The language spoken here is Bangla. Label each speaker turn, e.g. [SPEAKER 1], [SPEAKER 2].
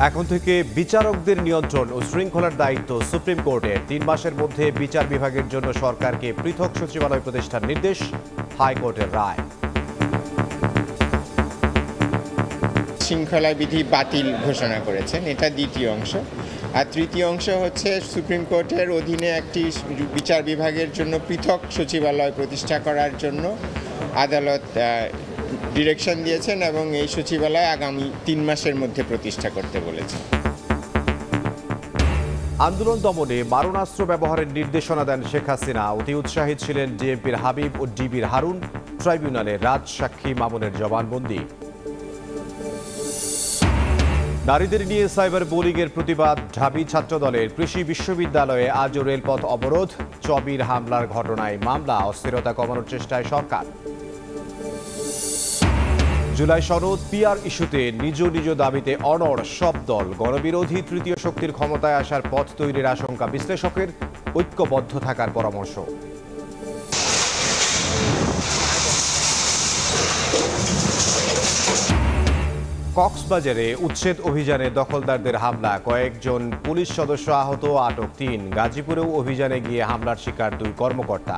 [SPEAKER 1] এখন থেকে বিচারকদের নিয়ন্ত্রণ ও শৃঙ্খলার দায়িত্ব সুপ্রিম কোর্টের। ৩ মাসের মধ্যে বিচার বিভাগের জন্য সরকারকে পৃথক সচিবালয় প্রতিষ্ঠার নির্দেশ, হাইকোর্টের রায়।
[SPEAKER 2] শৃঙ্খলা বিধি বাতিল ঘোষণা করেছেন, এটা দ্বিতীয় অংশ। আর তৃতীয় অংশ হচ্ছে সুপ্রিম কোর্টের অধীনে একটি বিচার বিভাগের জন্য পৃথক সচিবালয় প্রতিষ্ঠা করার জন্য আদালত ডিরেকশন দিয়েছেন এবং এই সচিবালয় আগামী ৩ মাসের মধ্যে প্রতিষ্ঠা করতে বলেছেন।
[SPEAKER 1] আন্দোলন দমনে মারণাস্ত্র ব্যবহারের নির্দেশনা দেন শেখ হাসিনা। অতি উৎসাহী ছিলেন ডিএমপির হাবিব ও ডিবির হারুন। ট্রাইব্যুনালে রাজসাক্ষী মামুনের জবানবন্দি। নারীদের নিয়ে সাইবার বুলিংয়ের প্রতিবাদ ঢাবি ছাত্রদলের। কৃষি বিশ্ববিদ্যালয়ে আজও রেলপথ অবরোধ। চবির হামলার ঘটনায় মামলা, অস্থিরতা কমানোর চেষ্টায় সরকার। জুলাই সনদ পিআর ইস্যুতে নিজ নিজ দাবিতে অনড় সব দল। গণবিরোধী তৃতীয় শক্তির ক্ষমতায় আসার পথ তৈরির আশঙ্কা বিশ্লেষকের। ঐক্যবদ্ধ থাকার পরামর্শ। কক্সবাজারে উচ্ছেদ অভিযানে দখলদারদের হামলা, কয়েকজন পুলিশ সদস্য আহত, আটক ৩। গাজীপুরেও অভিযানে গিয়ে হামলার শিকার ২ কর্মকর্তা।